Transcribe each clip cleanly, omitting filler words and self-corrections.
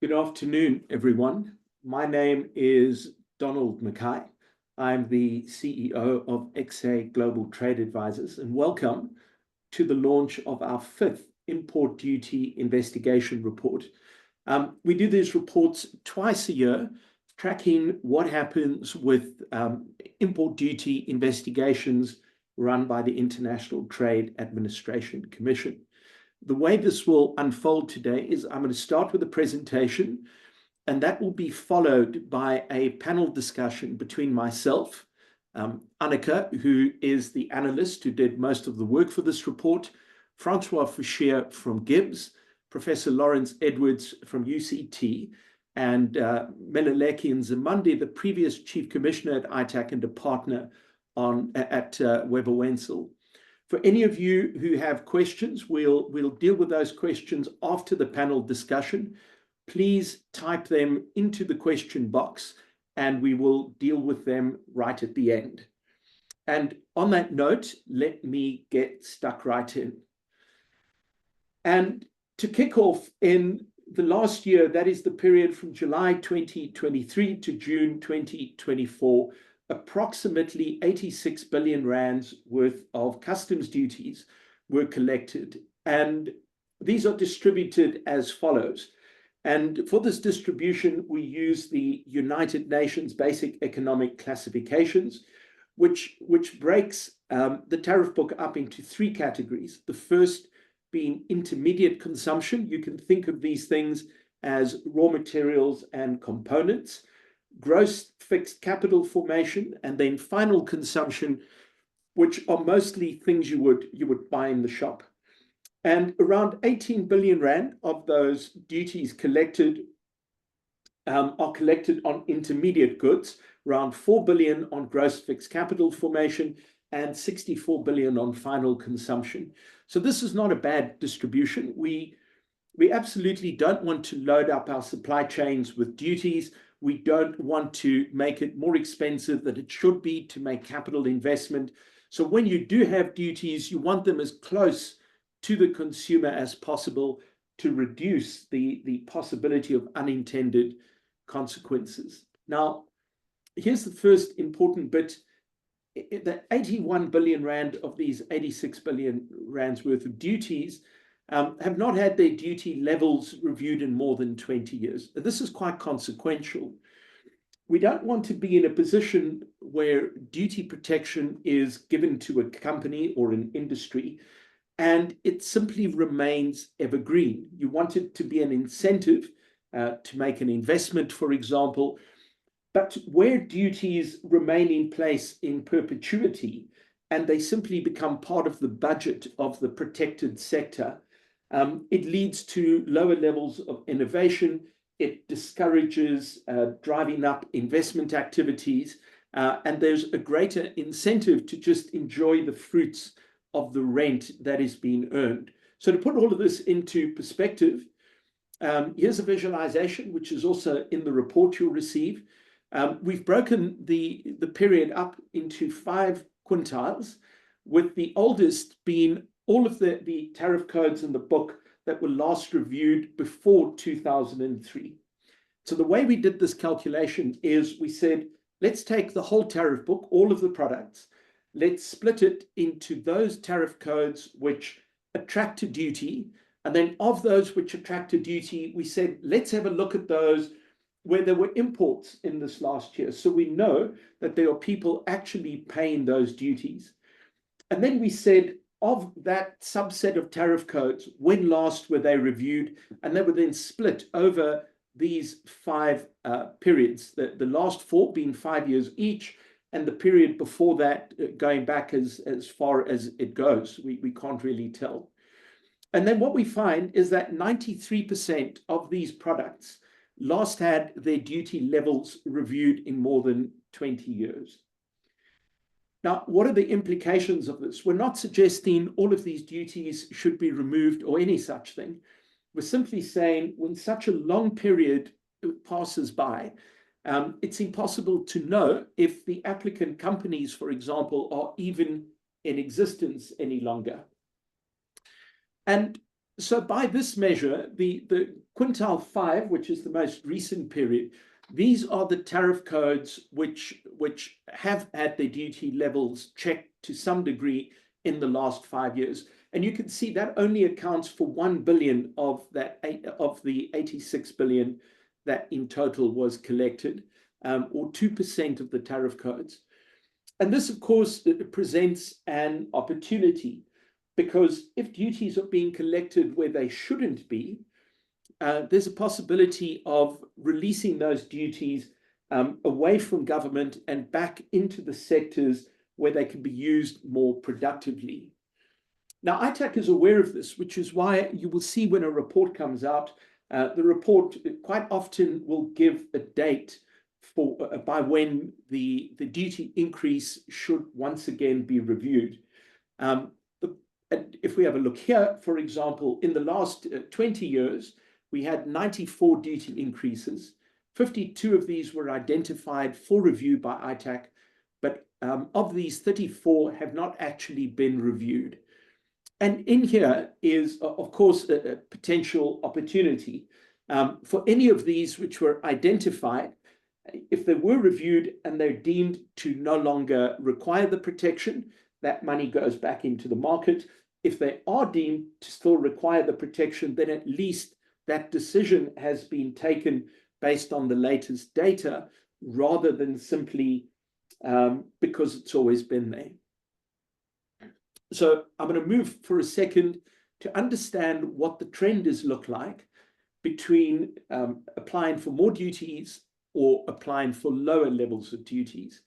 Good afternoon, everyone. My name is Donald MacKay. I'm the CEO of MacKay Global Trade Advisors, and welcome to the launch of our fifth import duty investigation report. We do these reports twice a year, tracking what happens with import duty investigations run by the International Trade Administration Commission. The way this will unfold today is I'm going to start with a presentation, and that will be followed by a panel discussion between myself, Anneke, who is the analyst who did most of the work for this report, Francois Fouche from GIBS, Professor Lawrence Edwards from UCT, and Meluleki Nzimande, the previous Chief Commissioner at ITAC and a partner at Webber Wentzel. For any of you who have questions, we'll deal with those questions after the panel discussion. Please type them into the question box and we will deal with them right at the end. And on that note, let me get stuck right in. And to kick off, in the last year, that is the period from July 2023 to June 2024, approximately 86 billion rands worth of customs duties were collected, and these are distributed as follows. And for this distribution, we use the United Nations Basic Economic Classifications, which breaks the tariff book up into three categories. The first being intermediate consumption. You can think of these things as raw materials and components, gross fixed capital formation, and then final consumption, which are mostly things you would buy in the shop. And around 18 billion rand of those duties collected are collected on intermediate goods, around 4 billion on gross fixed capital formation, and 64 billion on final consumption. So this is not a bad distribution. We absolutely don't want to load up our supply chains with duties. We don't want to make it more expensive than it should be to make capital investment. So when you do have duties, you want them as close to the consumer as possible to reduce the possibility of unintended consequences. Now, here's the first important bit. The 81 billion rand of these 86 billion rands worth of duties have not had their duty levels reviewed in more than 20 years. This is quite consequential. We don't want to be in a position where duty protection is given to a company or an industry and it simply remains evergreen. You want it to be an incentive to make an investment, for example, but where duties remain in place in perpetuity and they simply become part of the budget of the protected sector, it leads to lower levels of innovation. It discourages driving up investment activities, and there's a greater incentive to just enjoy the fruits of the rent that is being earned. So to put all of this into perspective, here's a visualization, which is also in the report you'll receive. We've broken the period up into 5 quintiles, with the oldest being all of the tariff codes in the book that were last reviewed before 2003. So the way we did this calculation is we said, let's take the whole tariff book, all of the products, let's split it into those tariff codes which attract a duty, and then of those which attract a duty, we said, let's have a look at those where there were imports in this last year. So we know that there are people actually paying those duties. And then we said, of that subset of tariff codes, when last were they reviewed? And they were then split over these 5 periods, the last 4 being 5 years each, and the period before that going back as far as it goes. We can't really tell. And then what we find is that 93% of these products last had their duty levels reviewed in more than 20 years. Now, what are the implications of this? We're not suggesting all of these duties should be removed or any such thing. We're simply saying when such a long period passes by, it's impossible to know if the applicant companies, for example, are even in existence any longer. And So by this measure, the quintile 5, which is the most recent period, these are the tariff codes which have had their duty levels checked to some degree in the last 5 years. And you can see that only accounts for 1 billion of the 86 billion that in total was collected, or 2% of the tariff codes. And this, of course, presents an opportunity, because if duties are being collected where they shouldn't be, there's a possibility of releasing those duties away from government and back into the sectors where they can be used more productively. Now, ITAC is aware of this, which is why you will see when a report comes out, the report quite often will give a date for by when the duty increase should once again be reviewed. If we have a look here, for example, in the last 20 years, we had 94 duty increases. 52 of these were identified for review by ITAC, but of these, 34 have not actually been reviewed. And in here is, of course, a potential opportunity for any of these which were identified. If they were reviewed and they're deemed to no longer require the protection, that money goes back into the market. If they are deemed to still require the protection, then at least that decision has been taken based on the latest data, rather than simply because it's always been there. So I'm going to move for a second to understand what the trend is look like between applying for more duties or applying for lower levels of duties.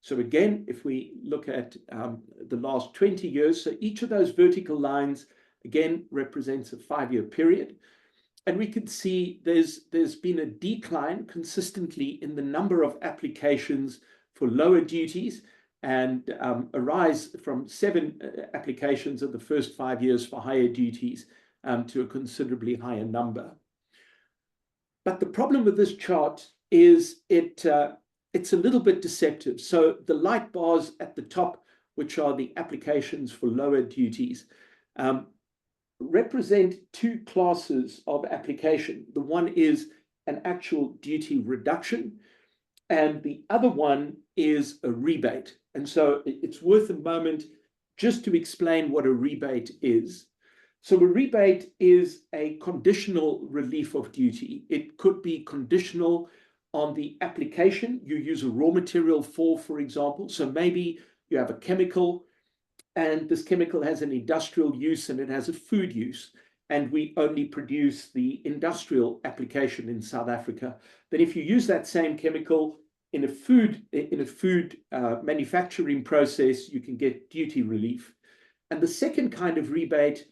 So again, if we look at the last 20 years, so each of those vertical lines, again, represents a 5-year period. And we can see there's been a decline consistently in the number of applications for lower duties, and a rise from 7 applications of the first 5 years for higher duties to a considerably higher number. But the problem with this chart is it's a little bit deceptive. So the light bars at the top, which are the applications for lower duties, represent 2 classes of application. The one is an actual duty reduction, and the other one is a rebate. And so it's worth a moment just to explain what a rebate is. So a rebate is a conditional relief of duty. It could be conditional on the application you use a raw material for example. So maybe you have a chemical, and this chemical has an industrial use and it has a food use, and we only produce the industrial application in South Africa. Then if you use that same chemical in a food manufacturing process, you can get duty relief. And the second kind of rebate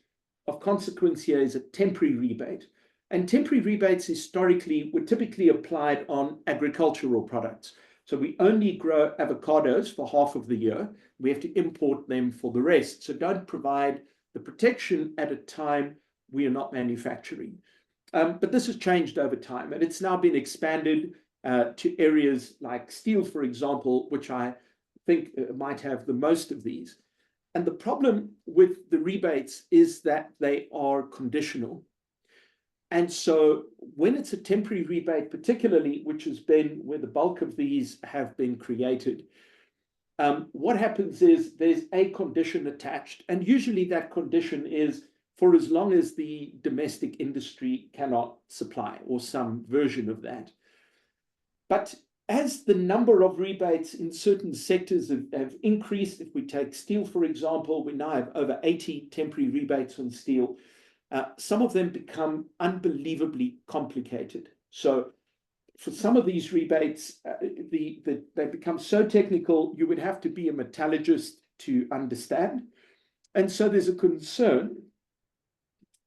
of consequence here is a temporary rebate. And temporary rebates historically were typically applied on agricultural products. So we only grow avocados for half of the year. We have to import them for the rest. So don't provide the protection at a time we are not manufacturing. But this has changed over time, and it's now been expanded to areas like steel, for example, which I think might have the most of these. And the problem with the rebates is that they are conditional. And so when it's a temporary rebate, particularly, which has been where the bulk of these have been created, what happens is there's a condition attached. And usually that condition is for as long as the domestic industry cannot supply, or some version of that. But as the number of rebates in certain sectors have increased, if we take steel, for example, we now have over 80 temporary rebates on steel. Some of them become unbelievably complicated. So for some of these rebates, they become so technical, you would have to be a metallurgist to understand. And so there's a concern,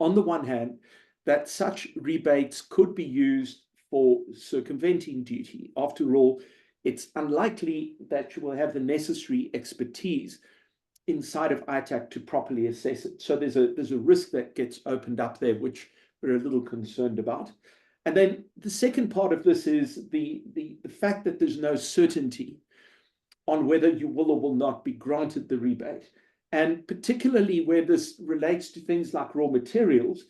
on the one hand, that such rebates could be used for circumventing duty. After all, it's unlikely that you will have the necessary expertise inside of ITAC to properly assess it. So there's a risk that gets opened up there, which we're a little concerned about. And then the second part of this is the fact that there's no certainty on whether you will or will not be granted the rebate. And particularly where this relates to things like raw materials,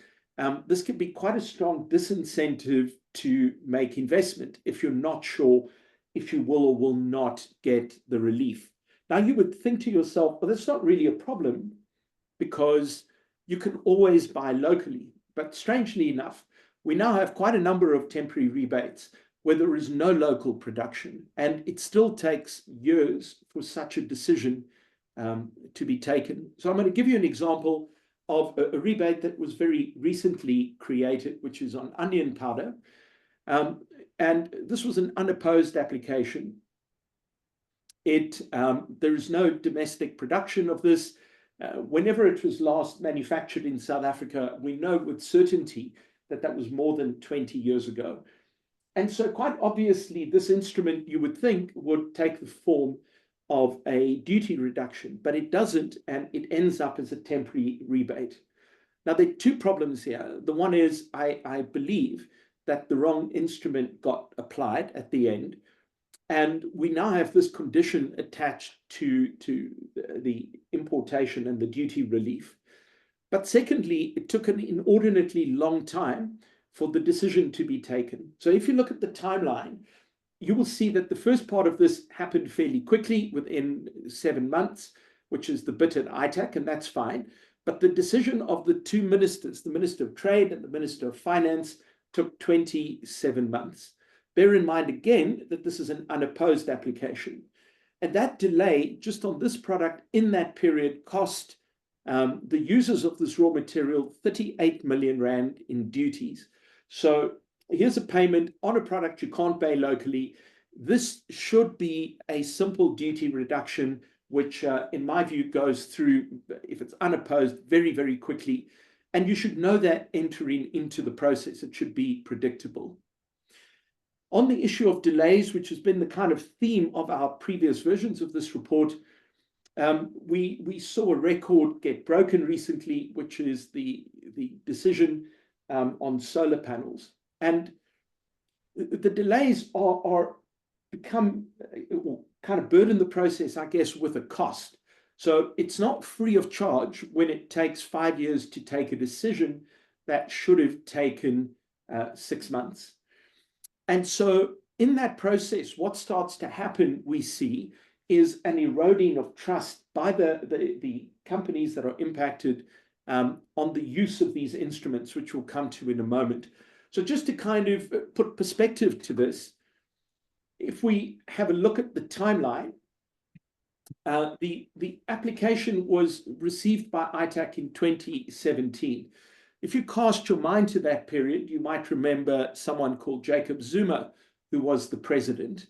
this can be quite a strong disincentive to make investment if you're not sure if you will or will not get the relief. Now, you would think to yourself, well, that's not really a problem because you can always buy locally. But strangely enough, we now have quite a number of temporary rebates where there is no local production, and it still takes years for such a decision to be taken. So I'm going to give you an example of a rebate that was very recently created, which is on onion powder. And this was an unopposed application. There is no domestic production of this. Whenever it was last manufactured in South Africa, we know with certainty that that was more than 20 years ago. And so quite obviously, this instrument, you would think, would take the form of a duty reduction, but it doesn't, and it ends up as a temporary rebate. Now, there are two problems here. The one is I believe that the wrong instrument got applied at the end, and we now have this condition attached to the importation and the duty relief. But secondly, it took an inordinately long time for the decision to be taken. So if you look at the timeline, you will see that the first part of this happened fairly quickly, within 7 months, which is the bit at ITAC, and that's fine. But the decision of the two ministers, the Minister of Trade and the Minister of Finance, took 27 months. Bear in mind again that this is an unopposed application. And that delay just on this product in that period cost the users of this raw material 38 million Rand in duties. So here's a payment on a product you can't pay locally. This should be a simple duty reduction, which in my view goes through, if it's unopposed, very, very quickly. And you should know that entering into the process. It should be predictable. On the issue of delays, which has been the kind of theme of our previous versions of this report, we saw a record get broken recently, which is the decision on solar panels. And the delays are become kind of burden the process, I guess, with a cost. So it's not free of charge when it takes 5 years to take a decision that should have taken 6 months. And so in that process, what starts to happen, we see, is an eroding of trust by the companies that are impacted on the use of these instruments, which we'll come to in a moment. So just to kind of put perspective to this, if we have a look at the timeline, the application was received by ITAC in 2017. If you cast your mind to that period, you might remember someone called Jacob Zuma, who was the president.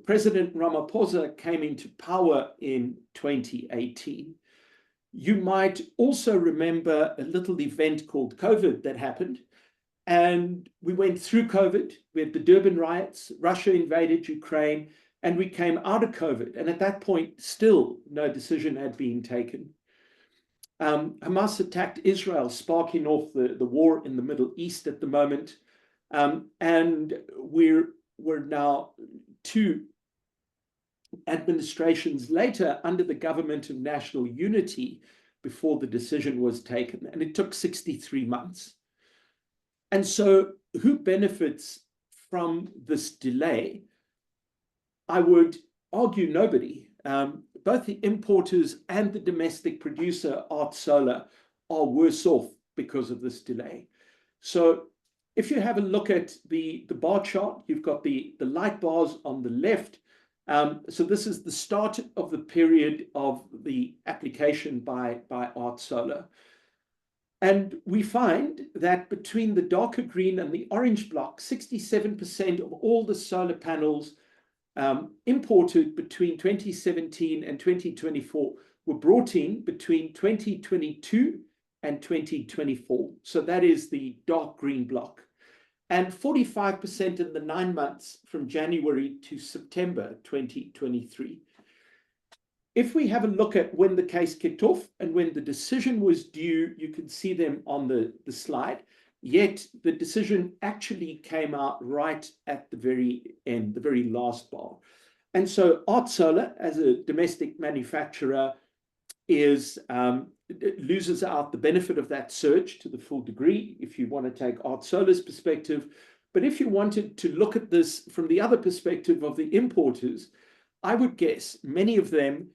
President Ramaphosa came into power in 2018. You might also remember a little event called COVID that happened. And we went through COVID. We had the Durban riots, Russia invaded Ukraine, and we came out of COVID. And at that point, still no decision had been taken. Hamas attacked Israel, sparking off the war in the Middle East at the moment. And we're now 2 administrations later under the government of national unity before the decision was taken. And it took 63 months. And so who benefits from this delay? I would argue nobody. Both the importers and the domestic producer, Art Solar, are worse off because of this delay. So if you have a look at the bar chart, you've got the light bars on the left. So this is the start of the period of the application by Art Solar. And we find that between the darker green and the orange block, 67% of all the solar panels imported between 2017 and 2024 were brought in between 2022 and 2024. So that is the dark green block. And 45% in the 9 months from January to September 2023. If we have a look at when the case kicked off and when the decision was due, you can see them on the slide. Yet the decision actually came out right at the very end, the very last bar. And so Art Solar, as a domestic manufacturer, loses out the benefit of that surge to the full degree, if you want to take Art Solar's perspective. But if you wanted to look at this from the other perspective of the importers, I would guess many of them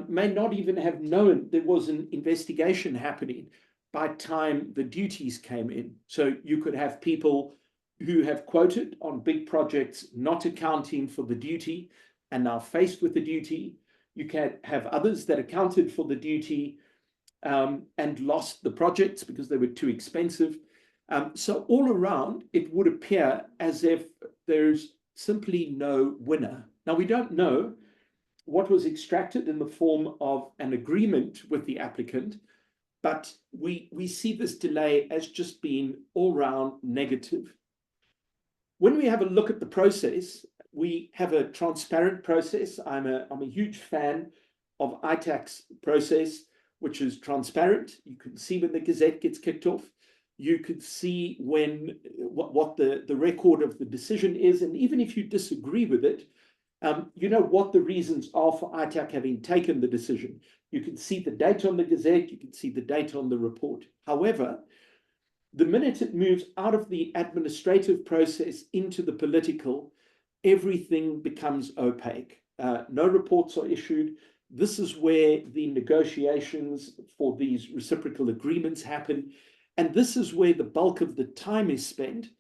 may not even have known there was an investigation happening by the time the duties came in. So you could have people who have quoted on big projects not accounting for the duty and now faced with the duty. You can have others that accounted for the duty and lost the projects because they were too expensive. So all around, it would appear as if there's simply no winner. Now, we don't know what was extracted in the form of an agreement with the applicant, but we see this delay as just being all round negative. When we have a look at the process, we have a transparent process. I'm a huge fan of ITAC's process, which is transparent. You can see when the Gazette gets kicked off. You could see what the record of the decision is. And even if you disagree with it, you know what the reasons are for ITAC having taken the decision. You can see the date on the Gazette. You can see the date on the report. However, the minute it moves out of the administrative process into the political, everything becomes opaque. No reports are issued. This is where the negotiations for these reciprocal agreements happen. And this is where the bulk of the time is spent,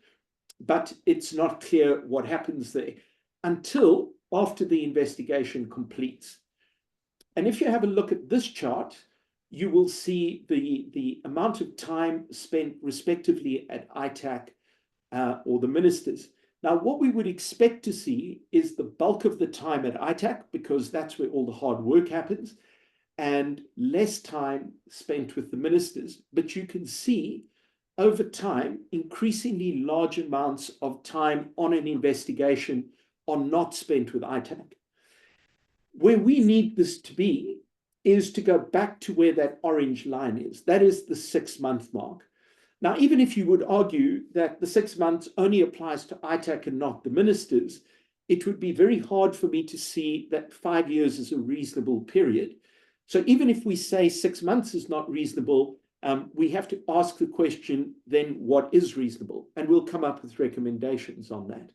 but it's not clear what happens there until after the investigation completes. And if you have a look at this chart, you will see the amount of time spent respectively at ITAC or the ministers. Now, what we would expect to see is the bulk of the time at ITAC, because that's where all the hard work happens, and less time spent with the ministers. But you can see over time, increasingly large amounts of time on an investigation are not spent with ITAC. Where we need this to be is to go back to where that orange line is. That is the 6-month mark. Now, even if you would argue that the 6 months only applies to ITAC and not the ministers, it would be very hard for me to see that 5 years is a reasonable period. So even if we say 6 months is not reasonable, we have to ask the question, then what is reasonable? And we'll come up with recommendations on that.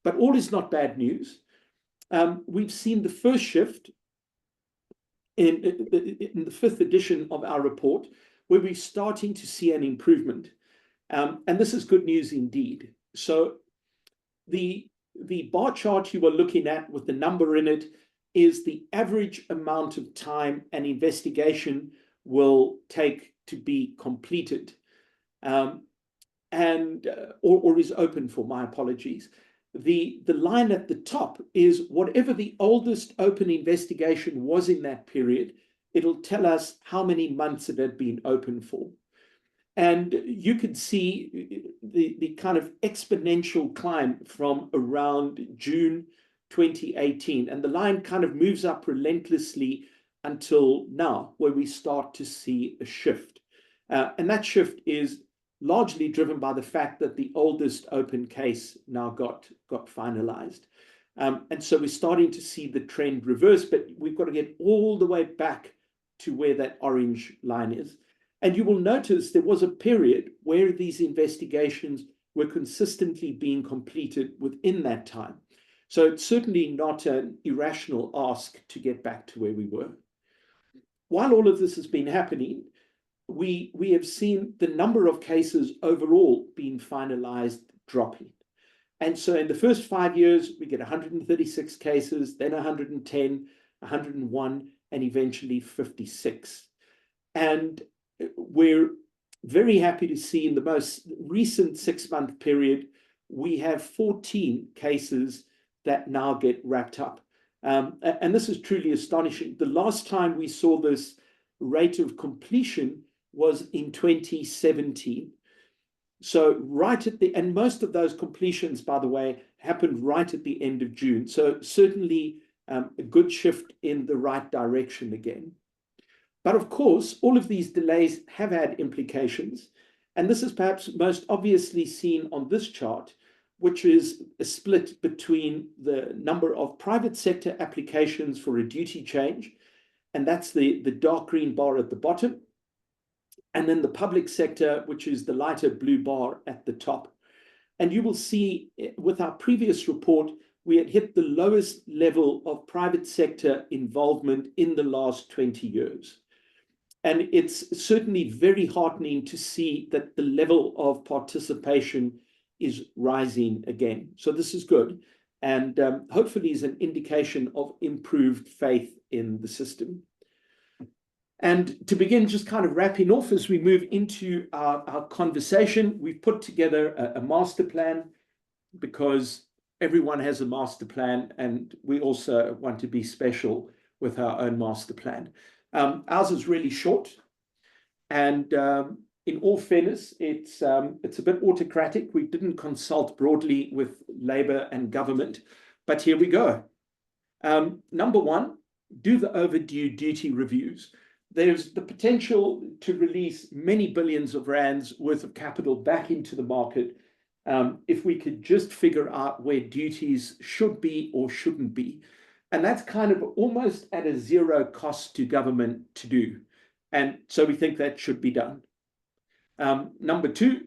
But all is not bad news. We've seen the first shift in the 5th edition of our report, where we're starting to see an improvement. And this is good news indeed. So the bar chart you are looking at with the number in it is the average amount of time an investigation will take to be completed or is open for, my apologies. The line at the top is whatever the oldest open investigation was in that period, it'll tell us how many months it had been open for. And you could see the kind of exponential climb from around June 2018. And the line kind of moves up relentlessly until now, where we start to see a shift. And that shift is largely driven by the fact that the oldest open case now got finalized. And so we're starting to see the trend reverse, but we've got to get all the way back to where that orange line is. And you will notice there was a period where these investigations were consistently being completed within that time. So it's certainly not an irrational ask to get back to where we were. While all of this has been happening, we have seen the number of cases overall being finalized dropping. And so in the first 5 years, we get 136 cases, then 110, 101, and eventually 56. And we're very happy to see in the most recent 6-month period, we have 14 cases that now get wrapped up. And this is truly astonishing. The last time we saw this rate of completion was in 2017. So right at the, and most of those completions, by the way, happened right at the end of June. So certainly a good shift in the right direction again. But of course, all of these delays have had implications. And this is perhaps most obviously seen on this chart, which is a split between the number of private sector applications for a duty change and that's the dark green bar at the bottom. And then the public sector, which is the lighter blue bar at the top. And you will see with our previous report, we had hit the lowest level of private sector involvement in the last 20 years. And it's certainly very heartening to see that the level of participation is rising again. So this is good. And hopefully is an indication of improved faith in the system. And to begin just kind of wrapping off as we move into our conversation, we've put together a master plan because everyone has a master plan and we also want to be special with our own master plan. Ours is really short and in all fairness, it's a bit autocratic. We didn't consult broadly with Labour and government, but here we go. Number one, do the overdue duty reviews. There's the potential to release many billions of rands worth of capital back into the market if we could just figure out where duties should be or shouldn't be. And that's kind of almost at a zero cost to government to do. And so we think that should be done. Number two,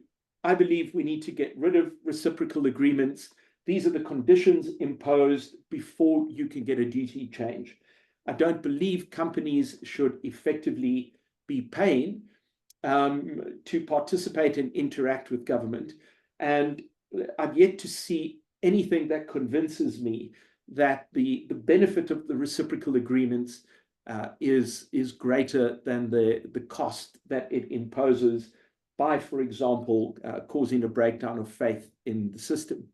I believe we need to get rid of reciprocal agreements. These are the conditions imposed before you can get a duty change. I don't believe companies should effectively be paying to participate and interact with government. And I've yet to see anything that convinces me that the benefit of the reciprocal agreements is greater than the cost that it imposes by, for example, causing a breakdown of faith in the system.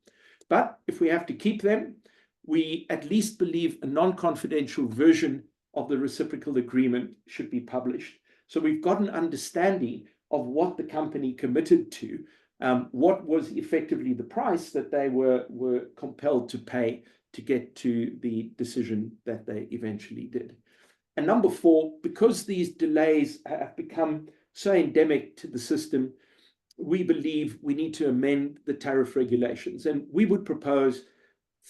But if we have to keep them, we at least believe a non-confidential version of the reciprocal agreement should be published. So we've got an understanding of what the company committed to, what was effectively the price that they were compelled to pay to get to the decision that they eventually did. And number four, because these delays have become so endemic to the system, we believe we need to amend the tariff regulations. And we would propose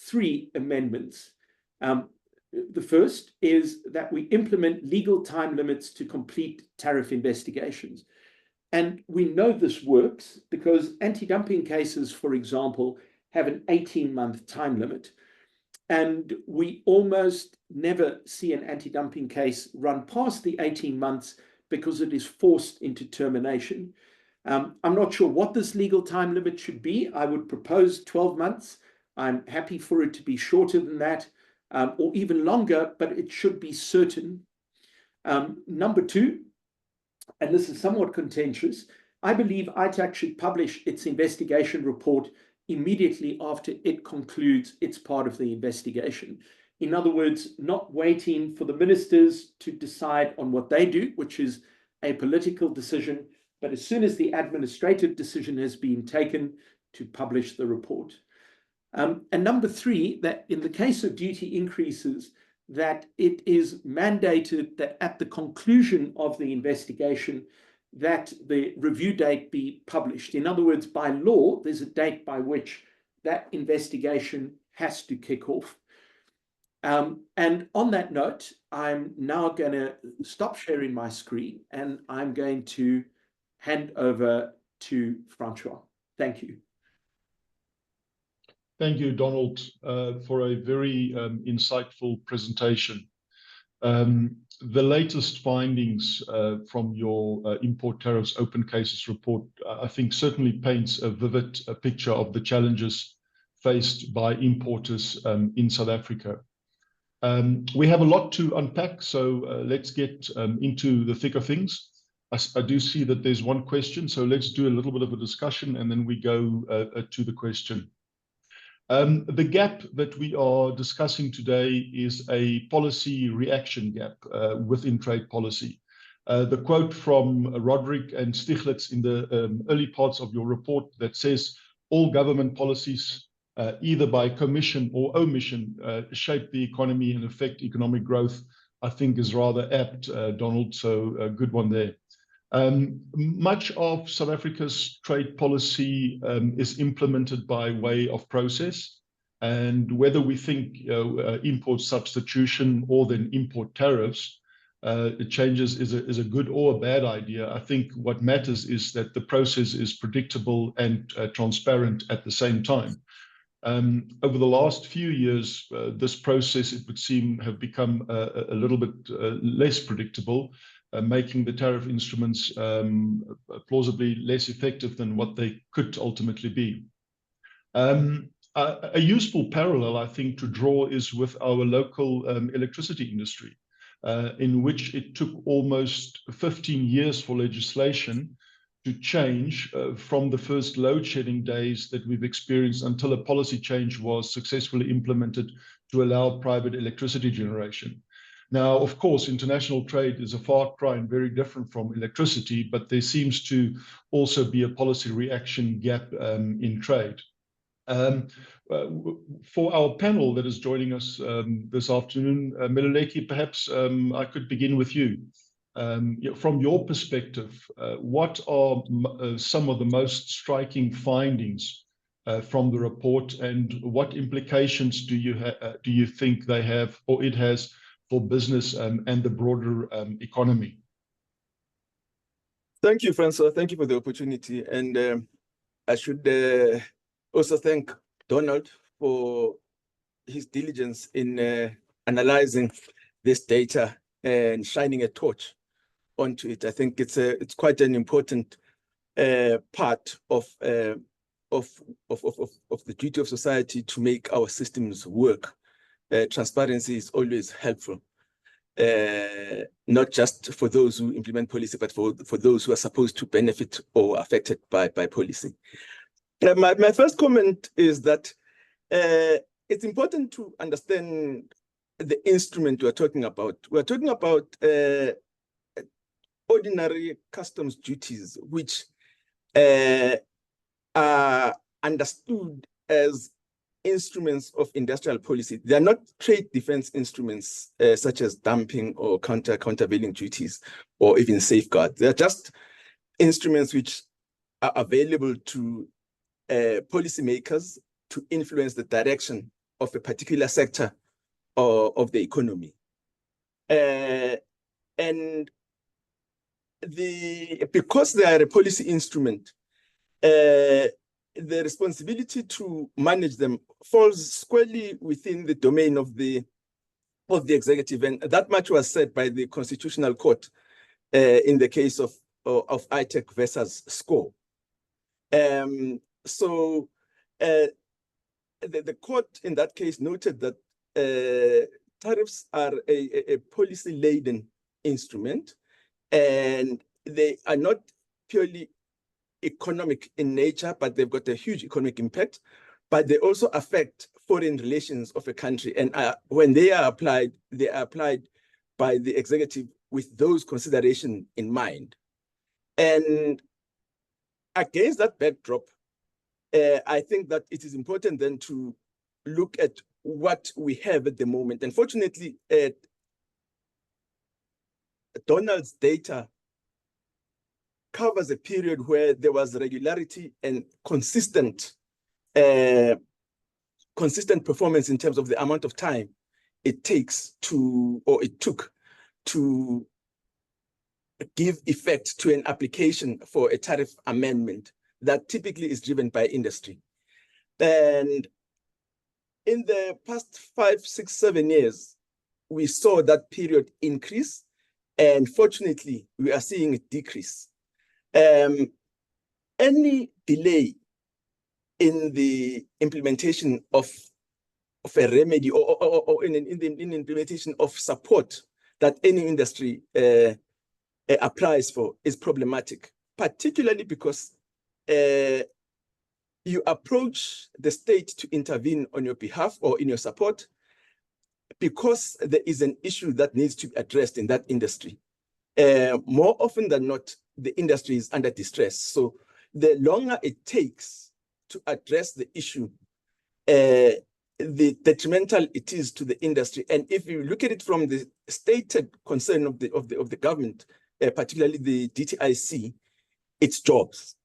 3 amendments. The first is that we implement legal time limits to complete tariff investigations. And we know this works because anti-dumping cases, for example, have an 18-month time limit. And we almost never see an anti-dumping case run past the 18 months because it is forced into termination. I'm not sure what this legal time limit should be. I would propose 12 months. I'm happy for it to be shorter than that, or even longer, but it should be certain. Number two, and this is somewhat contentious, I believe ITAC should publish its investigation report immediately after it concludes its part of the investigation. In other words, not waiting for the ministers to decide on what they do, which is a political decision, but as soon as the administrative decision has been taken, to publish the report. And number three, that in the case of duty increases, that it is mandated that at the conclusion of the investigation, that the review date be published. In other words, by law, there's a date by which that investigation has to kick off. And on that note, I'm now going to stop sharing my screen and I'm going to hand over to Francois. Thank you. Thank you, Donald, for a very insightful presentation. The latest findings from your import tariffs open cases report, I think certainly paints a vivid picture of the challenges faced by importers in South Africa. We have a lot to unpack, so let's get into the thick of things. I do see that there's one question, so let's do a little bit of a discussion and then we go to the question. The gap that we are discussing today is a policy reaction gap within trade policy. The quote from Roderick and Stiglitz in the early parts of your report that says all government policies, either by commission or omission, shape the economy and affect economic growth, I think is rather apt, Donald, so a good one there. Much of South Africa's trade policy is implemented by way of process, and whether we think import substitution or then import tariffs, changes is a good or a bad idea. I think what matters is that the process is predictable and transparent at the same time. Over the last few years, this process, it would seem, have become a little bit less predictable, making the tariff instruments plausibly less effective than what they could ultimately be. A useful parallel, I think, to draw is with our local electricity industry, in which it took almost 15 years for legislation to change from the first load shedding days that we've experienced until a policy change was successfully implemented to allow private electricity generation. Now, of course, international trade is a far cry and very different from electricity, but there seems to also be a policy reaction gap in trade. For our panel that is joining us this afternoon, Meluleki, perhaps I could begin with you. From your perspective, what are some of the most striking findings from the report, and what implications do you think they have, or it has, for business and the broader economy? Thank you, Francois. Thank you for the opportunity. And I should also thank Donald for his diligence in analyzing this data and shining a torch onto it. I think it's quite an important part of the duty of society to make our systems work. Transparency is always helpful, not just for those who implement policy, but for those who are supposed to benefit or affected by policy. My first comment is that it's important to understand the instrument we're talking about. We're talking about ordinary customs duties, which are understood as instruments of industrial policy. They are not trade defense instruments such as dumping or countervailing duties or even safeguards. They're just instruments which are available to policymakers to influence the direction of a particular sector of the economy. And because they are a policy instrument, the responsibility to manage them falls squarely within the domain of the executive, and that much was said by the Constitutional Court in the case of ITAC versus SCORE. So the court in that case noted that tariffs are a policy-laden instrument, and they are not purely economic in nature, but they've got a huge economic impact, but they also affect foreign relations of a country. And when they are applied by the executive with those considerations in mind. And against that backdrop, I think that it is important then to look at what we have at the moment. Unfortunately, Donald's data covers a period where there was regularity and consistent performance in terms of the amount of time it takes to, or it took to give effect to an application for a tariff amendment that typically is driven by industry. And in the past 5, 6, 7 years, we saw that period increase, and fortunately, we are seeing it decrease. Any delay in the implementation of a remedy or in the implementation of support that any industry applies for is problematic, particularly because you approach the state to intervene on your behalf or in your support because there is an issue that needs to be addressed in that industry. More often than not, the industry is under distress. So the longer it takes to address the issue, the detrimental it is to the industry. And if you look at it from the stated concern of the government, particularly the DTIC, it's jobs.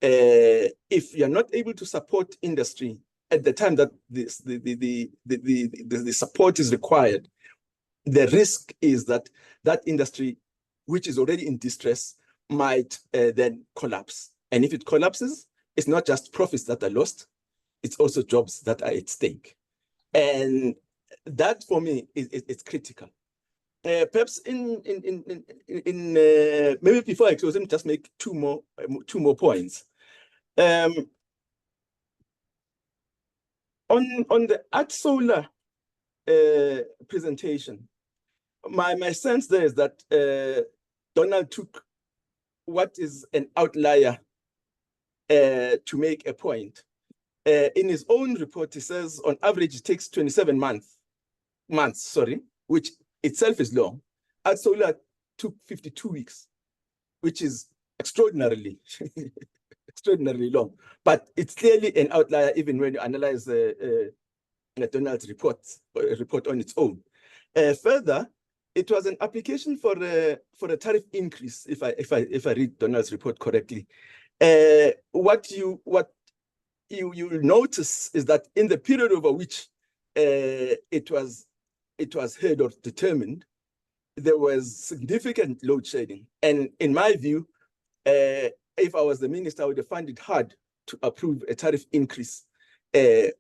If you're not able to support industry at the time that the support is required, the risk is that that industry, which is already in distress, might then collapse. And if it collapses, it's not just profits that are lost, it's also jobs that are at stake. And that for me is critical. Perhaps maybe before I close, let me just make two more points. On the Art Solar presentation, my sense there is that Donald took what is an outlier to make a point. In his own report, he says on average it takes 27 months, which itself is long. Art Solar took 52 weeks, which is extraordinarily long. But it's clearly an outlier even when you analyze Donald's report on its own. Further, it was an application for a tariff increase, if I read Donald's report correctly. What you notice is that in the period over which it was heard or determined, there was significant load shedding. And in my view, if I was the minister, I would have found it hard to approve a tariff increase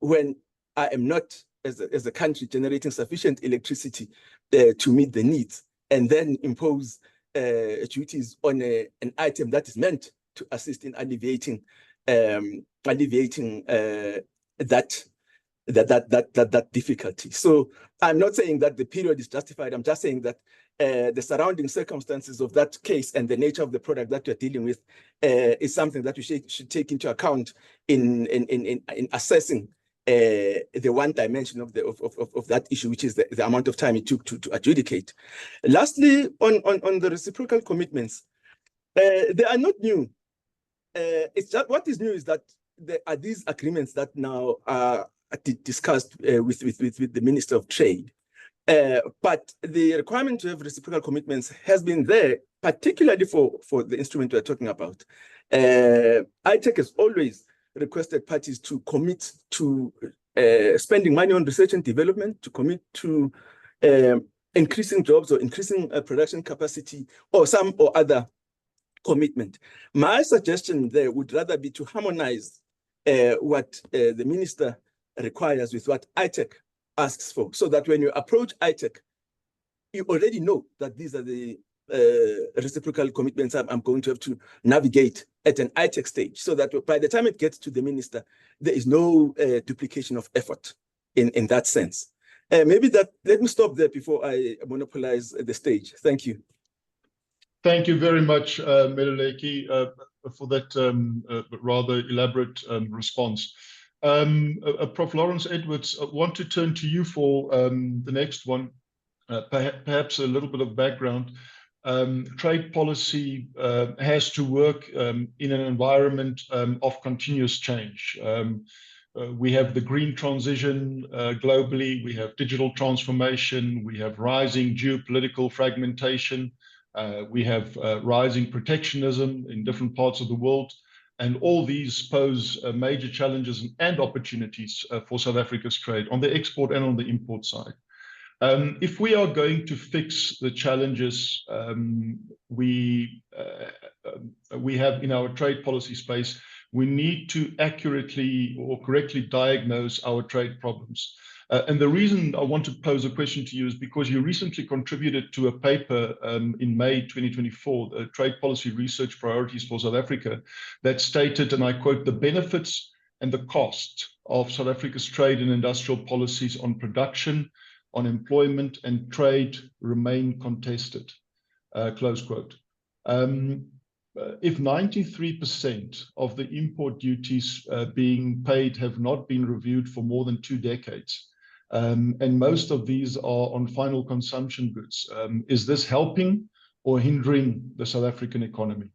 when I am not, as a country, generating sufficient electricity to meet the needs, and then impose duties on an item that is meant to assist in alleviating that difficulty. So I'm not saying that the period is justified. I'm just saying that the surrounding circumstances of that case and the nature of the product that you're dealing with is something that we should take into account in assessing the one dimension of that issue, which is the amount of time it took to adjudicate. Lastly, on the reciprocal commitments, they are not new. It's just, what is new is that there are these agreements that now are discussed with the Minister of Trade. But the requirement to have reciprocal commitments has been there, particularly for the instrument we're talking about. ITAC has always requested parties to commit to spending money on research and development, to commit to increasing jobs or increasing production capacity, or some or other commitment. My suggestion there would rather be to harmonize what the minister requires with what ITAC asks for, so that when you approach ITAC, you already know that these are the reciprocal commitments I'm going to have to navigate at an ITAC stage, so that by the time it gets to the minister, there is no duplication of effort in that sense. Let me stop there before I monopolize the stage. Thank you. Thank you very much, Meluleki, for that rather elaborate response. Prof. Lawrence Edwards, I want to turn to you for the next one, perhaps a little bit of background. Trade policy has to work in an environment of continuous change. We have the green transition globally, we have digital transformation, we have rising geopolitical fragmentation, we have rising protectionism in different parts of the world, and all these pose major challenges and opportunities for South Africa's trade on the export and on the import side. If we are going to fix the challenges we have in our trade policy space, we need to accurately or correctly diagnose our trade problems. And the reason I want to pose a question to you is because you recently contributed to a paper in May 2024, the Trade Policy Research Priorities for South Africa, that stated, and I quote, "The benefits and the cost of South Africa's trade and industrial policies on production, on employment and trade remain contested," close quote. If 93% of the import duties being paid have not been reviewed for more than 2 decades, and most of these are on final consumption goods, is this helping or hindering the South African economy?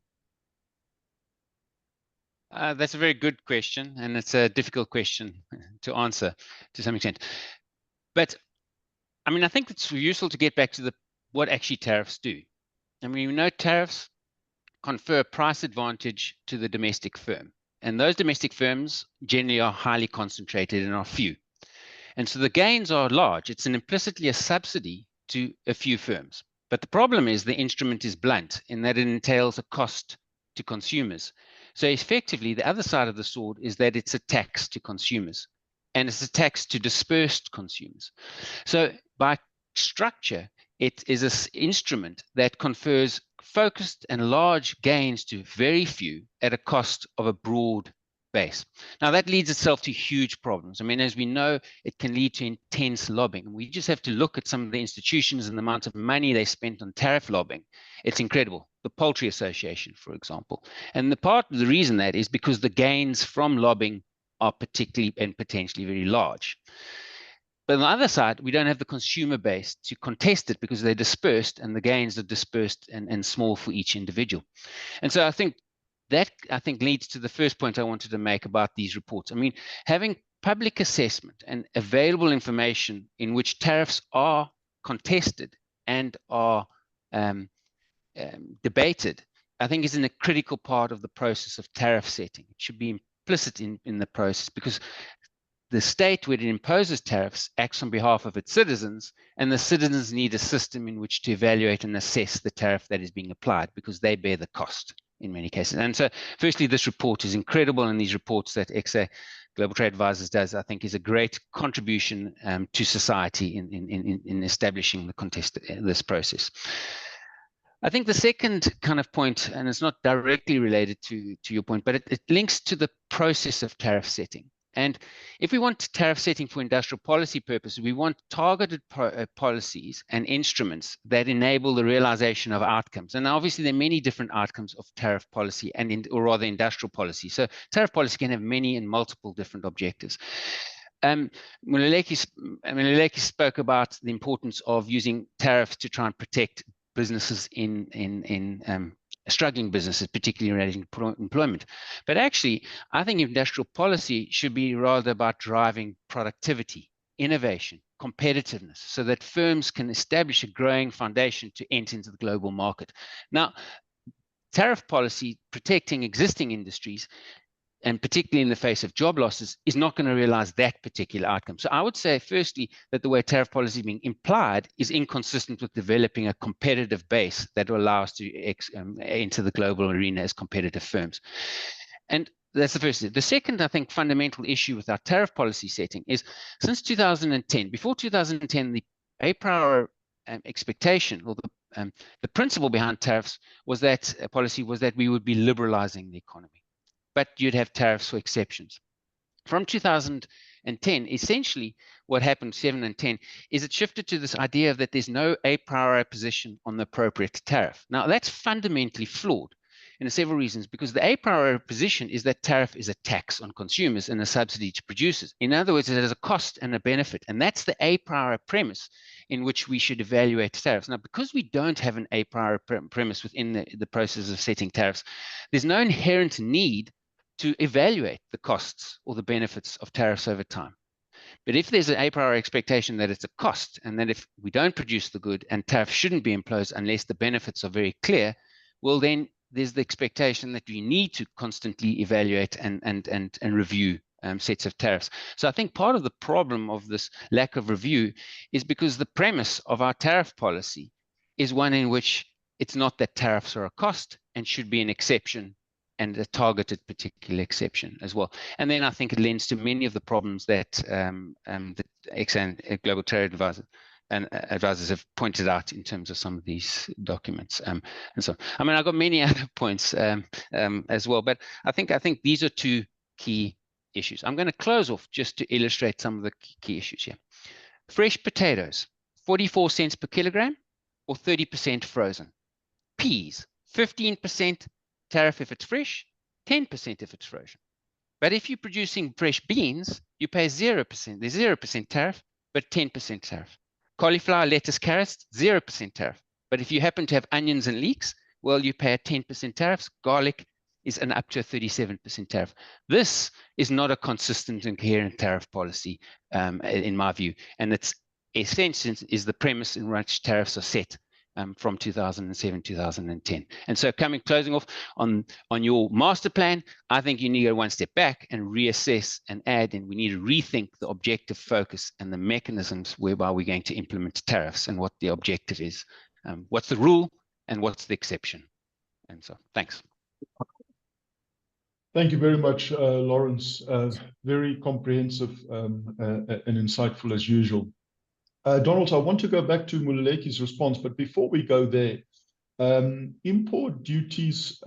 That's a very good question, and it's a difficult question to answer to some extent. But I mean, I think it's useful to get back to what actually tariffs do. I mean, we know tariffs confer price advantage to the domestic firm, and those domestic firms generally are highly concentrated and are few. And so the gains are large. It's implicitly a subsidy to a few firms. But the problem is the instrument is blunt in that it entails a cost to consumers. So effectively, the other side of the sword is that it's a tax to consumers, and it's a tax to dispersed consumers. So by structure, it is an instrument that confers focused and large gains to very few at a cost of a broad base. Now, that leads itself to huge problems. I mean, as we know, it can lead to intense lobbying. We just have to look at some of the institutions and the amount of money they spent on tariff lobbying. It's incredible. The Poultry Association, for example. And the part of the reason that is because the gains from lobbying are particularly and potentially very large. But on the other side, we don't have the consumer base to contest it because they're dispersed, and the gains are dispersed and small for each individual. And so I think that leads to the first point I wanted to make about these reports. I mean, having public assessment and available information in which tariffs are contested and are debated, I think is a critical part of the process of tariff setting. It should be implicit in the process, because the state, when it imposes tariffs, acts on behalf of its citizens, and the citizens need a system in which to evaluate and assess the tariff that is being applied, because they bear the cost in many cases. And so, firstly, this report is incredible, and these reports that XA Global Trade Advisors does, I think, is a great contribution to society in establishing this process. I think the second kind of point, and it's not directly related to your point, but it links to the process of tariff setting. And if we want tariff setting for industrial policy purposes, we want targeted policies and instruments that enable the realization of outcomes. And obviously, there are many different outcomes of tariff policy or rather industrial policy. So tariff policy can have many and multiple different objectives. Meluleki spoke about the importance of using tariffs to try and protect businesses in struggling businesses, particularly relating to employment. But actually, I think industrial policy should be rather about driving productivity, innovation, competitiveness, so that firms can establish a growing foundation to enter into the global market. Now, tariff policy protecting existing industries, and particularly in the face of job losses, is not going to realize that particular outcome. So I would say, firstly, that the way tariff policy is being implied is inconsistent with developing a competitive base that will allow us to enter the global arena as competitive firms. And that's the first thing. The second, I think, fundamental issue with our tariff policy setting is, since 2010, before 2010, the a priori expectation, or the principle behind tariffs was that policy was that we would be liberalizing the economy, but you'd have tariffs for exceptions. From 2010, essentially what happened, 7 and 10, is it shifted to this idea of that there's no a priori position on the appropriate tariff. Now, that's fundamentally flawed in several reasons, because the a priori position is that tariff is a tax on consumers and a subsidy to producers. In other words, it has a cost and a benefit, and that's the a priori premise in which we should evaluate tariffs. Now, because we don't have an a priori premise within the process of setting tariffs, there's no inherent need to evaluate the costs or the benefits of tariffs over time. But if there's an a priori expectation that it's a cost, and that if we don't produce the good, and tariffs shouldn't be imposed unless the benefits are very clear, well, then there's the expectation that we need to constantly evaluate and review sets of tariffs. So I think part of the problem of this lack of review is because the premise of our tariff policy is one in which it's not that tariffs are a cost and should be an exception, and a targeted particular exception as well. And then I think it lends to many of the problems that the XA Global Trade Advisors have pointed out in terms of some of these documents. And so, I mean, I've got many other points as well, but I think these are two key issues. I'm going to close off just to illustrate some of the key issues here. Fresh potatoes, 44 cents per kilogram or 30% frozen. Peas, 15% tariff if it's fresh, 10% if it's frozen. But if you're producing fresh beans, you pay 0%. There's 0% tariff, but 10% tariff. Cauliflower, lettuce, carrots, 0% tariff. But if you happen to have onions and leeks, well, you pay a 10% tariff. Garlic is an up to a 37% tariff. This is not a consistent and coherent tariff policy, in my view. And its essence is the premise in which tariffs are set from 2007, 2010. And so closing off on your master plan, I think you need to go one step back and reassess and add, and we need to rethink the objective focus and the mechanisms whereby we're going to implement tariffs and what the objective is. What's the rule and what's the exception? And so, thanks. Thank you very much, Lawrence. Very comprehensive and insightful as usual. Donald, I want to go back to Meluleki's response, but before we go there, import duties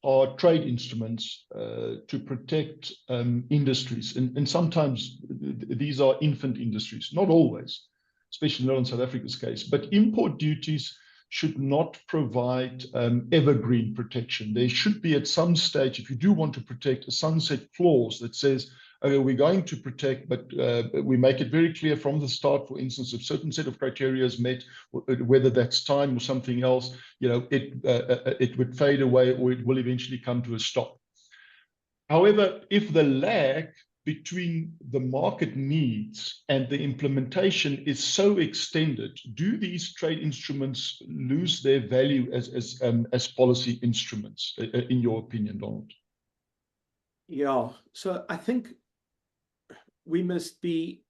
are trade instruments to protect industries, and sometimes these are infant industries, not always, especially not in South Africa's case, but import duties should not provide evergreen protection. There should be at some stage, if you do want to protect, a sunset clause that says, okay, we're going to protect, but we make it very clear from the start, for instance, if a certain set of criteria is met, whether that's time or something else, you know, it would fade away or it will eventually come to a stop. However, if the lag between the market needs and the implementation is so extended, do these trade instruments lose their value as policy instruments, in your opinion, Donald? Yeah, so I think we must be,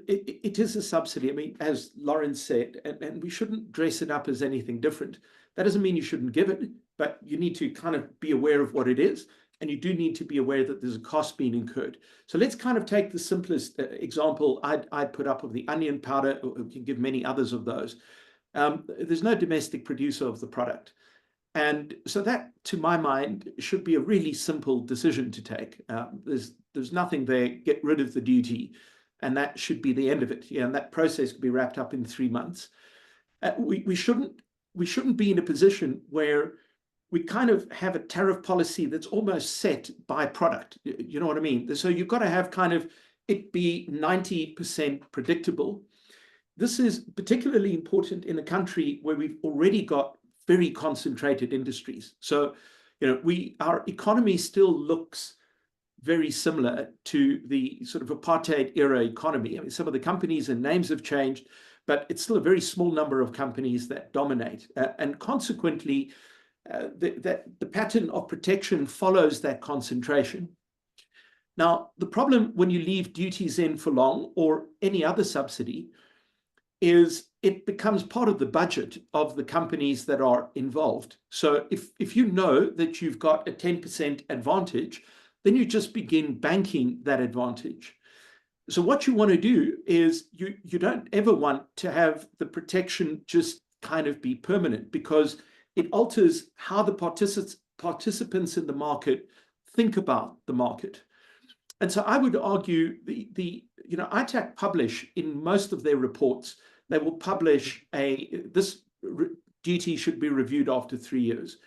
it is a subsidy. I mean, as Lawrence said, and we shouldn't dress it up as anything different. That doesn't mean you shouldn't give it, but you need to kind of be aware of what it is. And you do need to be aware that there's a cost being incurred. So let's kind of take the simplest example I'd put up of the onion powder, or we can give many others of those. There's no domestic producer of the product. And so that, to my mind, should be a really simple decision to take. There's nothing there, get rid of the duty, and that should be the end of it. Yeah, and that process could be wrapped up in 3 months. We shouldn't be in a position where we kind of have a tariff policy that's almost set by product. You know what I mean? So you've got to have kind of it be 90% predictable. This is particularly important in a country where we've already got very concentrated industries. So, you know, our economy still looks very similar to the sort of apartheid era economy. I mean, some of the companies and names have changed, but it's still a very small number of companies that dominate. And consequently, the pattern of protection follows that concentration. Now, the problem when you leave duties in for long, or any other subsidy, is it becomes part of the budget of the companies that are involved. So if you know that you've got a 10% advantage, then you just begin banking that advantage. So what you want to do is you don't ever want to have the protection just kind of be permanent, because it alters how the participants in the market think about the market. And so I would argue ITAC publish in most of their reports, they will publish this duty should be reviewed after 3 years.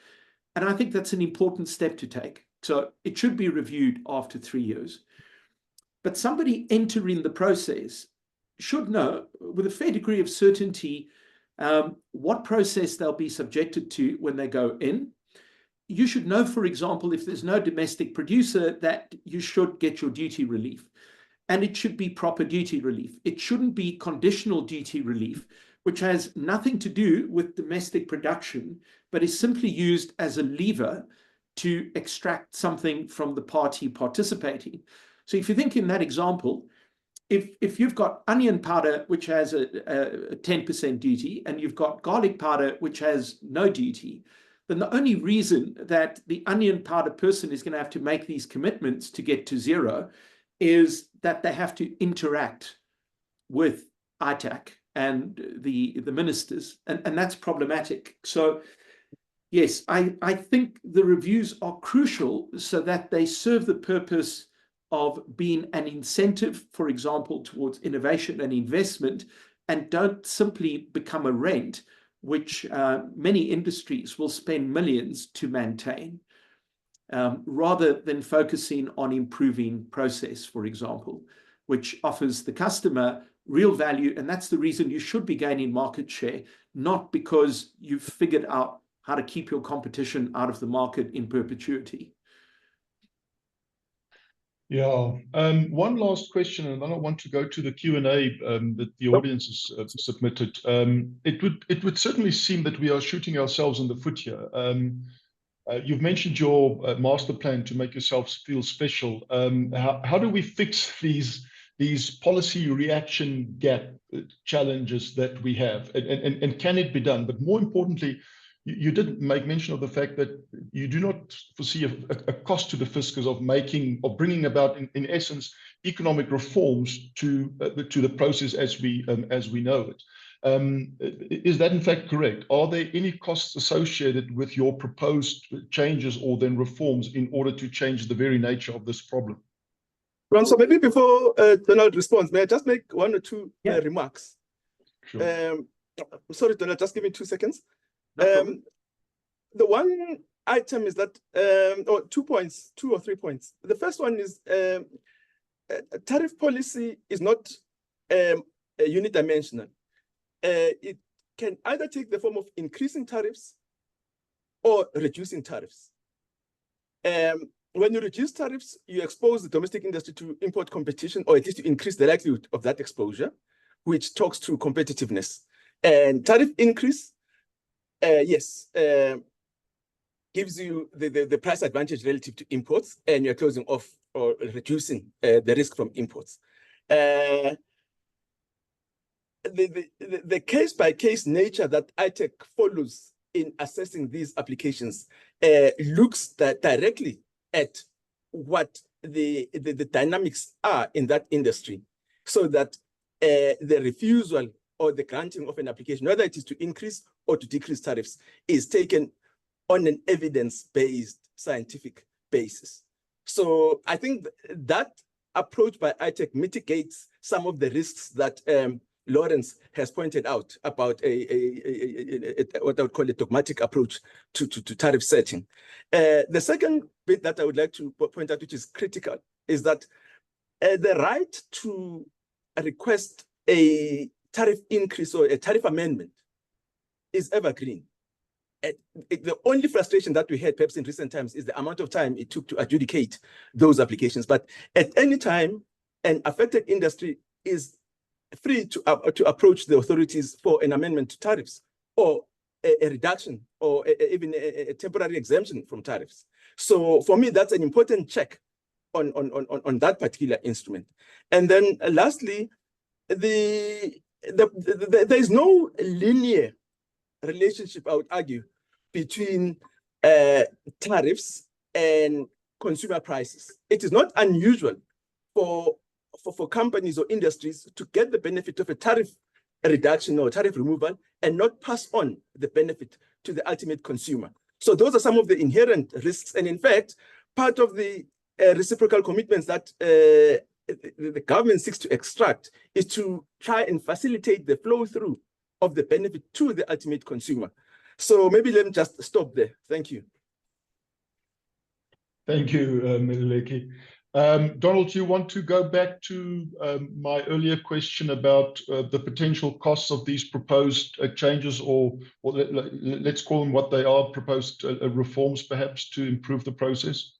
And I think that's an important step to take. So it should be reviewed after 3 years. But somebody entering the process should know with a fair degree of certainty what process they'll be subjected to when they go in. You should know, for example, if there's no domestic producer, that you should get your duty relief. And it should be proper duty relief. It shouldn't be conditional duty relief, which has nothing to do with domestic production, but is simply used as a lever to extract something from the party participating. So if you think in that example, if you've got onion powder, which has a 10% duty, and you've got garlic powder, which has no duty, then the only reason that the onion powder person is going to have to make these commitments to get to zero is that they have to interact with ITAC and the ministers, and that's problematic. So yes, I think the reviews are crucial so that they serve the purpose of being an incentive, for example, towards innovation and investment, and don't simply become a rent, which many industries will spend millions to maintain, rather than focusing on improving process, for example, which offers the customer real value. And that's the reason you should be gaining market share, not because you've figured out how to keep your competition out of the market in perpetuity. Yeah. One last question, and then I want to go to the Q&A that the audience has submitted. It would certainly seem that we are shooting ourselves in the foot here. You've mentioned your master plan to make yourselves feel special. How do we fix these policy reaction gap challenges that we have, and can it be done? But more importantly, you did make mention of the fact that you do not foresee a cost to the fiscus of bringing about, in essence, economic reforms to the process as we know it. Is that in fact correct? Are there any costs associated with your proposed changes or then reforms in order to change the very nature of this problem? Ron, so maybe before Donald responds, may I just make one or two remarks? Sure. Sorry, Donald, just give me 2 seconds. No the one item is that, or 2 points, 2 or 3 points. The first one is tariff policy is not unidimensional. It can either take the form of increasing tariffs or reducing tariffs. When you reduce tariffs, you expose the domestic industry to import competition, or at least you increase the likelihood of that exposure, which talks to competitiveness. And tariff increase, yes, gives you the price advantage relative to imports, and you're closing off or reducing the risk from imports. The case-by-case nature that ITAC follows in assessing these applications looks directly at what the dynamics are in that industry, so that the refusal or the granting of an application, whether it is to increase or to decrease tariffs, is taken on an evidence-based scientific basis. So I think that approach by ITAC mitigates some of the risks that Lawrence has pointed out about what I would call a dogmatic approach to tariff setting. The second bit that I would like to point out, which is critical, is that the right to request a tariff increase or a tariff amendment is evergreen. The only frustration that we had perhaps in recent times is the amount of time it took to adjudicate those applications. But at any time, an affected industry is free to approach the authorities for an amendment to tariffs, or a reduction, or even a temporary exemption from tariffs. So for me, that's an important check on that particular instrument. And then lastly, there is no linear relationship, I would argue, between tariffs and consumer prices. It is not unusual for companies or industries to get the benefit of a tariff reduction or tariff removal and not pass on the benefit to the ultimate consumer. So those are some of the inherent risks. And in fact, part of the reciprocal commitments that the government seeks to extract is to try and facilitate the flow through of the benefit to the ultimate consumer. So maybe let me just stop there. Thank you. Thank you, Meluleki. Donald, you want to go back to my earlier question about the potential costs of these proposed changes, or let's call them what they are, proposed reforms, perhaps, to improve the process?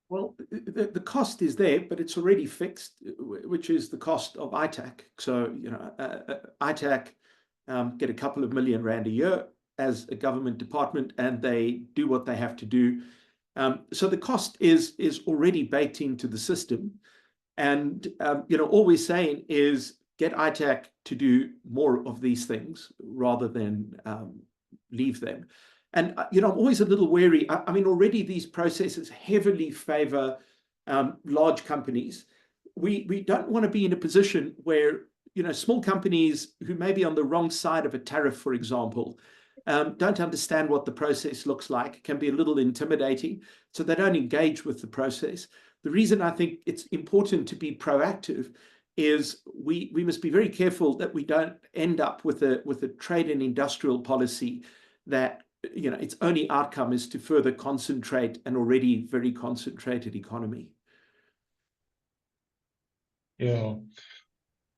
Well, the cost is there, but it's already fixed, which is the cost of ITAC. So, you know, ITAC get a couple of million rand a year as a government department, and they do what they have to do. So the cost is already baked into the system. And, you know, all we're saying is get ITAC to do more of these things rather than leave them. And, you know, I'm always a little wary. I mean, already these processes heavily favor large companies. We don't want to be in a position where, you know, small companies who may be on the wrong side of a tariff, for example, don't understand what the process looks like, can be a little intimidating, so they don't engage with the process. The reason I think it's important to be proactive is we must be very careful that we don't end up with a trade and industrial policy that, you know, its only outcome is to further concentrate an already very concentrated economy. Yeah.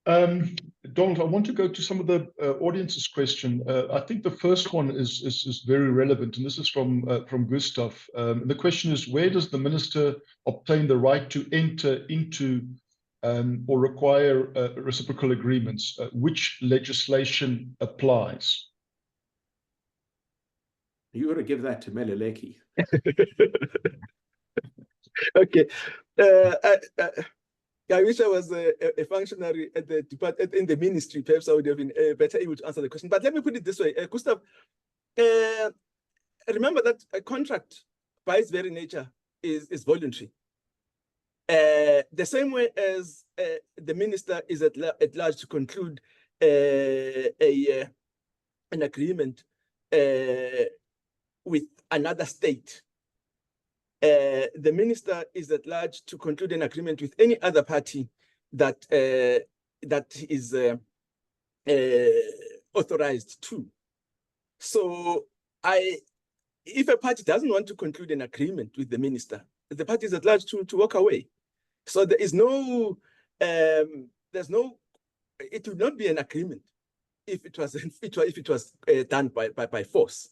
Donald, I want to go to some of the audience's question. I think the first one is very relevant, and this is from Gustav. The question is, where does the minister obtain the right to enter into or require reciprocal agreements? Which legislation applies? You ought to give that to Meluleki. Okay. I wish I was a functionary at the department in the ministry. Perhaps I would have been better able to answer the question. But let me put it this way, Gustav. Remember that a contract, by its very nature, is voluntary. The same way as the minister is at large to conclude an agreement with another state. The minister is at large to conclude an agreement with any other party that is authorized to. So if a party doesn't want to conclude an agreement with the minister, the party is at large to walk away. So there is no, it would not be an agreement if it was done by force.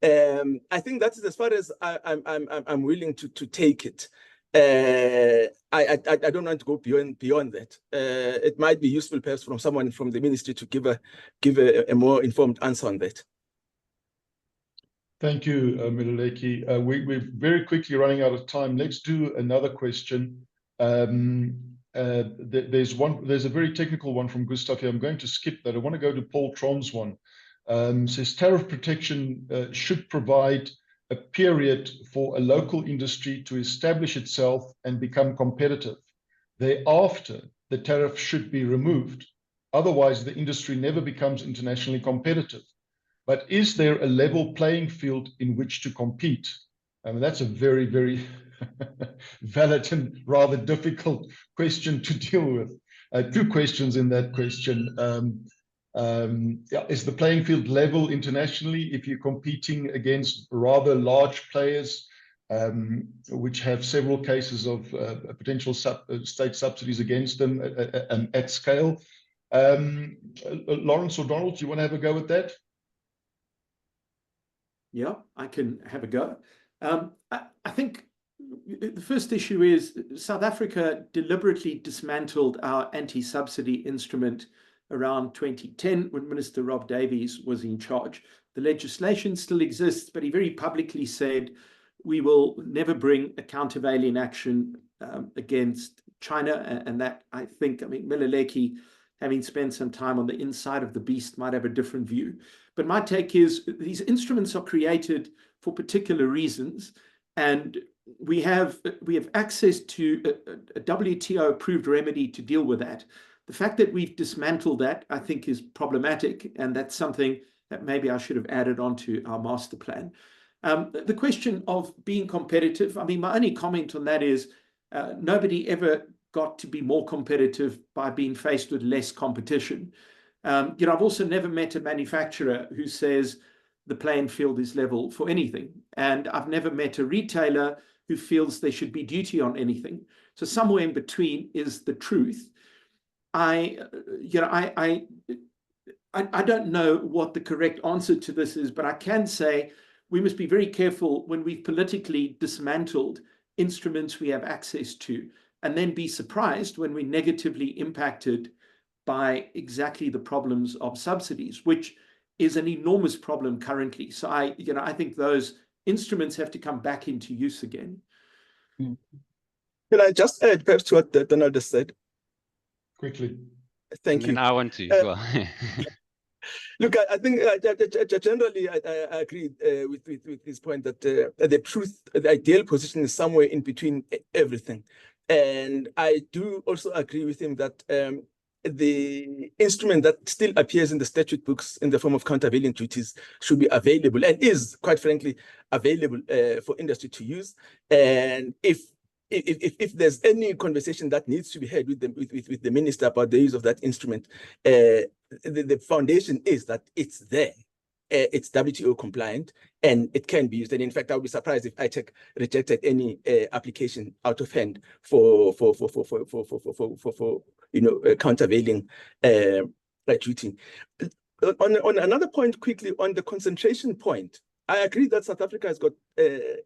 I think that is as far as I'm willing to take it. I don't want to go beyond that. It might be useful perhaps from someone from the ministry to give a more informed answer on that. Thank you, Meluleki. We're very quickly running out of time. Let's do another question. There's a very technical one from Gustav here. I'm going to skip that. I want to go to Paul Trom's one. Says tariff protection should provide a period for a local industry to establish itself and become competitive. Thereafter, the tariff should be removed. Otherwise, the industry never becomes internationally competitive. But is there a level playing field in which to compete? I mean, that's a very, very valid and rather difficult question to deal with. Two questions in that question. Is the playing field level internationally if you're competing against rather large players, which have several cases of potential state subsidies against them at scale? Lawrence or Donald, do you want to have a go at that? Yeah, I can have a go. I think the first issue is South Africa deliberately dismantled our anti-subsidy instrument around 2010 when Minister Rob Davies was in charge. The legislation still exists, but he very publicly said we will never bring a countervailing action against China. And that, I think, I mean, Meluleki, having spent some time on the inside of the beast, might have a different view. But my take is these instruments are created for particular reasons, and we have access to a WTO-approved remedy to deal with that. The fact that we've dismantled that, I think, is problematic, and that's something that maybe I should have added onto our master plan. The question of being competitive, I mean, my only comment on that is nobody ever got to be more competitive by being faced with less competition. I've also never met a manufacturer who says the playing field is level for anything. And I've never met a retailer who feels there should be duty on anything. So somewhere in between is the truth. I don't know what the correct answer to this is, but I can say we must be very careful when we've politically dismantled instruments we have access to, and then be surprised when we're negatively impacted by exactly the problems of subsidies, which is an enormous problem currently. So I think those instruments have to come back into use again. Can I just add perhaps to what Donald has said? Quickly. Thank you. And I want to as well. Look, I think generally I agree with his point that the truth, the ideal position is somewhere in between everything. And I do also agree with him that the instrument that still appears in the statute books in the form of countervailing duties should be available, and is, quite frankly, available for industry to use. And if there's any conversation that needs to be had with the minister about the use of that instrument, the foundation is that it's there. it's WTO compliant, and it can be used. And in fact, I would be surprised if ITAC rejected any application out of hand for countervailing duty. On another point, quickly on the concentration point, I agree that South Africa has got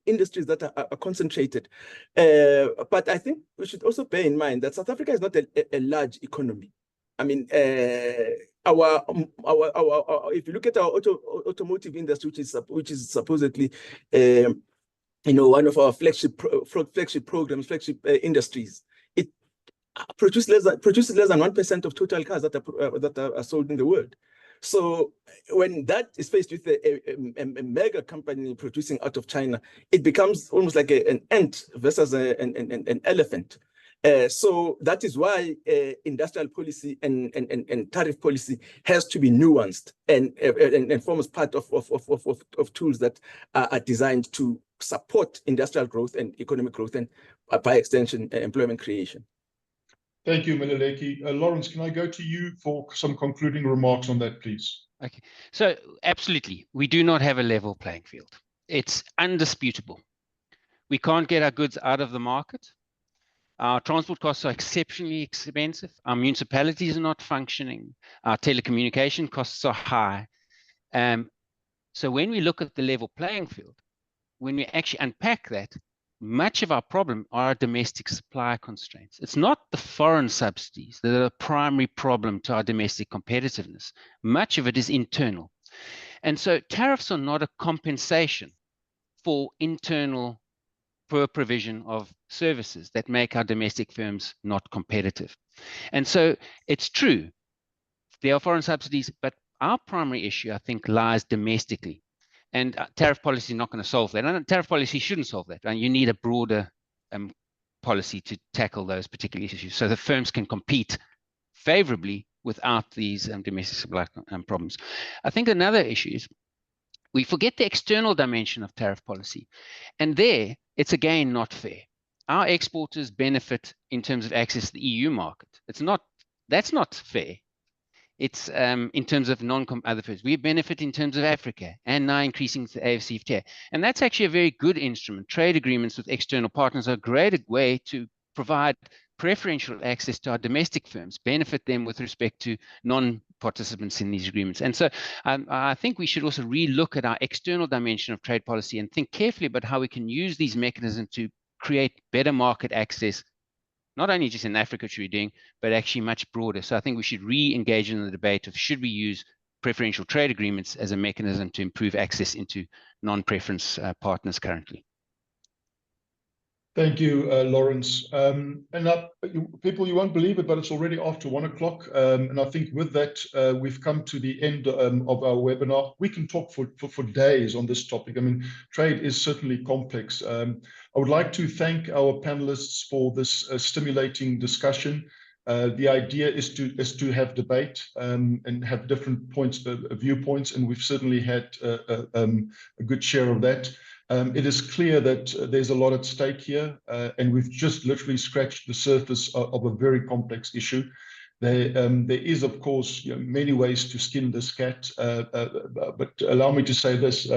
industries that are concentrated, but I think we should also bear in mind that South Africa is not a large economy. I mean, if you look at our automotive industry, which is supposedly, one of our flagship programs, flagship industries, it produces less than 1% of total cars that are sold in the world. So when that is faced with a mega company producing out of China, it becomes almost like an ant versus an elephant. So that is why industrial policy and tariff policy has to be nuanced and forms part of tools that are designed to support industrial growth and economic growth and, by extension, employment creation. Thank you, Meluleki. Lawrence, can I go to you for some concluding remarks on that, please? Okay, so absolutely, we do not have a level playing field. It's undisputable. We can't get our goods out of the market. Our transport costs are exceptionally expensive. Our municipalities are not functioning. Our telecommunication costs are high. So when we look at the level playing field, when we actually unpack that, much of our problem are domestic supply constraints. It's not the foreign subsidies that are the primary problem to our domestic competitiveness. Much of it is internal. And so tariffs are not a compensation for internal poor provision of services that make our domestic firms not competitive. And so it's true, there are foreign subsidies, but our primary issue, I think, lies domestically. And tariff policy is not going to solve that. And tariff policy shouldn't solve that. And you need a broader policy to tackle those particular issues so the firms can compete favorably without these domestic supply problems. I think another issue is we forget the external dimension of tariff policy. And there, it's again not fair. Our exporters benefit in terms of access to the EU market. That's not fair. It's in terms of other firms. We benefit in terms of Africa and now increasing the AFCFTA. And that's actually a very good instrument. Trade agreements with external partners are a great way to provide preferential access to our domestic firms, benefit them with respect to non-participants in these agreements. And so I think we should also relook at our external dimension of trade policy and think carefully about how we can use these mechanisms to create better market access, not only just in Africa, which we're doing, but actually much broader. So I think we should re-engage in the debate of should we use preferential trade agreements as a mechanism to improve access into non-preference partners currently. Thank you, Lawrence. People, you won't believe it, but it's already after 1 o'clock. And I think with that, we've come to the end of our webinar. We can talk for days on this topic. I mean, trade is certainly complex. I would like to thank our panelists for this stimulating discussion. The idea is to have debate and have different viewpoints, and we've certainly had a good share of that. It is clear that there's a lot at stake here, and we've just literally scratched the surface of a very complex issue. There is, of course, many ways to skin this cat, but allow me to say this.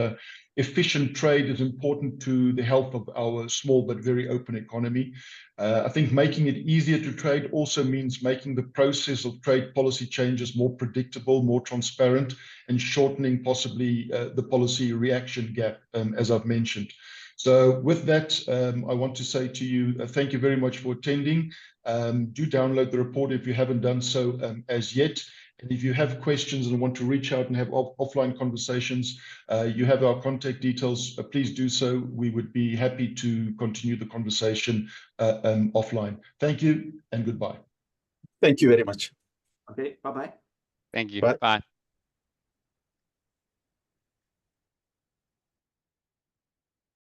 Efficient trade is important to the health of our small but very open economy. I think making it easier to trade also means making the process of trade policy changes more predictable, more transparent, and shortening possibly the policy reaction gap, as I've mentioned. So with that, I want to say to you, thank you very much for attending. Do download the report if you haven't done so as yet. And if you have questions and want to reach out and have offline conversations, you have our contact details. Please do so. We would be happy to continue the conversation offline. Thank you and goodbye. Thank you very much. Okay, bye-bye. Thank you. Bye. Bye.